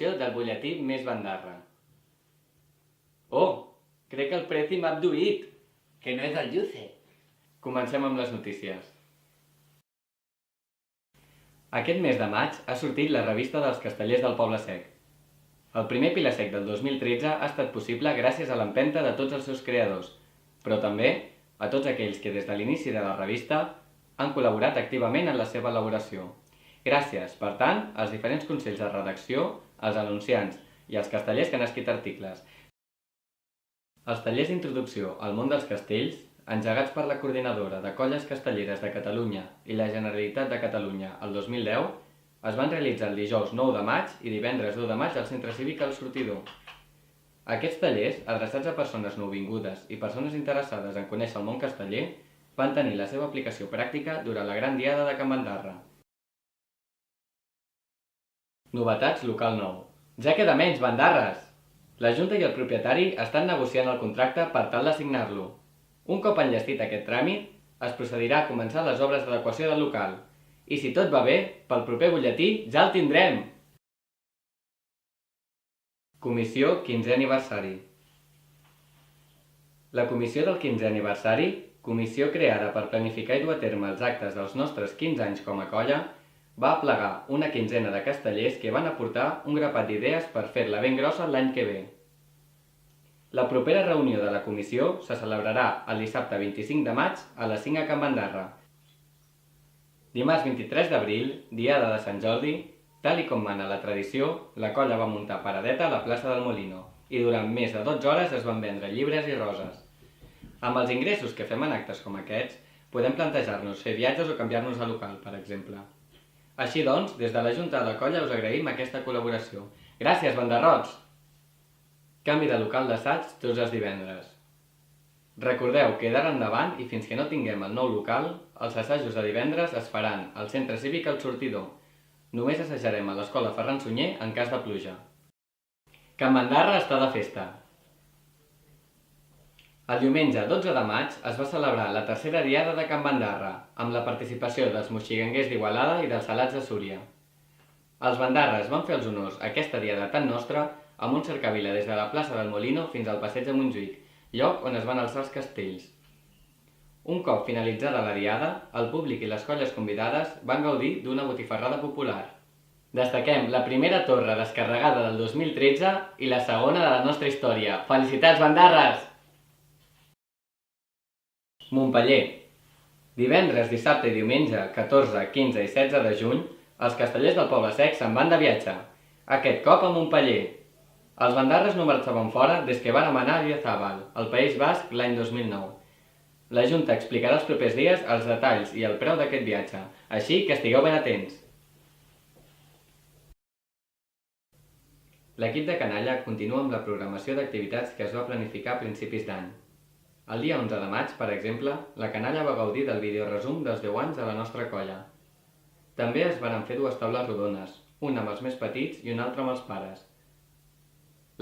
edició del butlletí Més Bandarra. Oh, crec que el Preci m'ha abduït. Que no és el Lluce. Comencem amb les notícies. Aquest mes de maig ha sortit la revista dels Castellers del Poble Sec. El primer Pilasec del 2013 ha estat possible gràcies a l'empenta de tots els seus creadors, però també a tots aquells que des de l'inici de la revista han col·laborat activament en la seva elaboració. Gràcies, per tant, als diferents consells de redacció, als anunciants i als castellers que han escrit articles. Els tallers d'introducció al món dels castells, engegats per la Coordinadora de Colles Castelleres de Catalunya i la Generalitat de Catalunya el 2010, es van realitzar el dijous 9 de maig i divendres 2 de maig al Centre Cívic El Sortidor. Aquests tallers, adreçats a persones nouvingudes i persones interessades en conèixer el món casteller, van tenir la seva aplicació pràctica durant la Gran Diada de Can Bandarra. Novetats local nou. Ja queda menys, bandarres! La Junta i el propietari estan negociant el contracte per tal de signar-lo. Un cop enllestit aquest tràmit, es procedirà a començar les obres d'adequació del local. I si tot va bé, pel proper butlletí ja el tindrem! Comissió 15è aniversari. La Comissió del 15è aniversari, comissió creada per planificar i dur a terme els actes dels nostres 15 anys com a colla, va aplegar una quinzena de castellers que van aportar un grapat d'idees per fer-la ben grossa l'any que ve. La propera reunió de la comissió se celebrarà el dissabte 25 de maig a les 5 a Can Bandarra. Dimarts 23 d'abril, diada de Sant Jordi, tal i com mana la tradició, la colla va muntar paradeta a la plaça del Molino i durant més de 12 hores es van vendre llibres i roses. Amb els ingressos que fem en actes com aquests, podem plantejar-nos fer viatges o canviar-nos de local, per exemple. Així doncs, des de la Junta de la Colla us agraïm aquesta col·laboració. Gràcies, bandarrots! Canvi de local d'assaig tots els divendres. Recordeu que d'ara endavant i fins que no tinguem el nou local, els assajos de divendres es faran al Centre Cívic El Sortidor. Només assajarem a l'Escola Ferran Sunyer en cas de pluja. Can Bandarra està de festa. El diumenge 12 de maig es va celebrar la tercera diada de Can Bandarra, amb la participació dels moxiganguers d'Igualada i dels Salats de Súria. Els bandarres van fer els honors a aquesta diada tan nostra amb un cercavila des de la plaça del Molino fins al passeig de Montjuïc, lloc on es van alçar els castells. Un cop finalitzada la diada, el públic i les colles convidades van gaudir d'una botifarrada popular. Destaquem la primera torre descarregada del 2013 i la segona de la nostra història. Felicitats, bandarres! Montpeller. Divendres, dissabte i diumenge 14, 15 i 16 de juny, els castellers del Poble Sec se'n van de viatge, aquest cop a Montpeller. Els bandarres no marxaven fora des que vàrem anar a Diezabal, al País Basc, l'any 2009. La Junta explicarà els propers dies els detalls i el preu d'aquest viatge, així que estigueu ben atents. L'equip de Canalla continua amb la programació d'activitats que es va planificar a principis d'any. El dia 11 de maig, per exemple, la canalla va gaudir del videoresum dels 10 anys de la nostra colla. També es van fer 2 taules rodones, una amb els més petits i una altra amb els pares.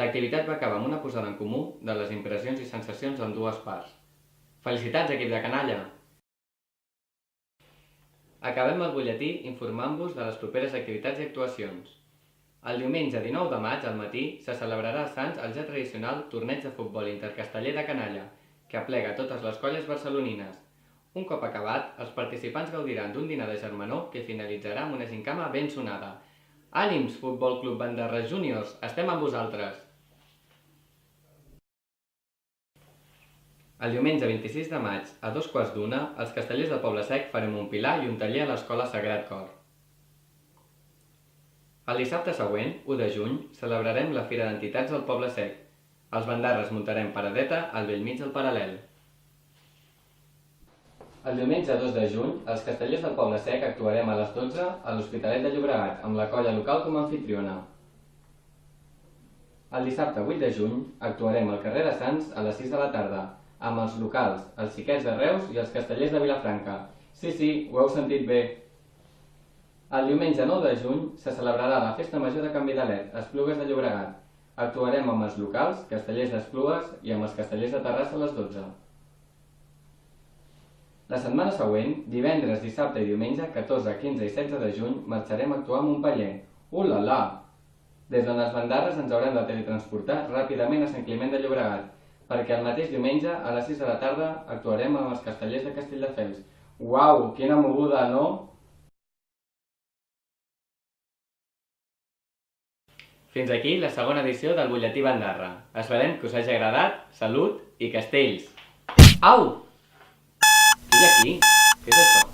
L'activitat va acabar amb una posada en comú de les impressions i sensacions en 2 parts. Felicitats, equip de canalla! Acabem el butlletí informant-vos de les properes activitats i actuacions. El diumenge 19 de maig al matí se celebrarà a Sants el ja tradicional torneig de futbol intercasteller de canalla, que aplega totes les colles barcelonines. Un cop acabat, els participants gaudiran d'un dinar de germanor que finalitzarà amb una gincama ben sonada. Ànims, Futbol Club Bandarres Júniors, estem amb vosaltres! El diumenge 26 de maig, a 2:15, els castellers del Poble Sec farem un pilar i un taller a l'Escola Sagrat Cor. El dissabte següent, 1 de juny, celebrarem la Fira d'Entitats del Poble Sec. Els bandarres muntarem paradeta al bell mig del paral·lel. El diumenge 2 de juny, els castellers del Poble Sec actuarem a les 12 a l'Hospitalet de Llobregat, amb la colla local com a anfitriona. El dissabte 8 de juny, actuarem al carrer de Sants a les 6 de la tarda, amb els locals, els xiquets de Reus i els castellers de Vilafranca. Sí, ho heu sentit bé. El diumenge 9 de juny se celebrarà la Festa Major de Can Vidalet, a Esplugues de Llobregat. Actuarem amb els locals, castellers d'Esplugues i amb els castellers de Terrassa a les 12. La setmana següent, divendres, dissabte i diumenge, 14, 15 i 16 de juny, marxarem a actuar a Montpeller. Ulala! Des de les Bandarres ens haurem de teletransportar ràpidament a Sant Climent de Llobregat, perquè el mateix diumenge a les 6 de la tarda actuarem amb els Castellers de Castelldefels. Uau, quina moguda, no? Fins aquí la segona edició del Butlletí Bandarra. Esperem que us hagi agradat. Salut i castells! Au! Què hi ha aquí? Què és això?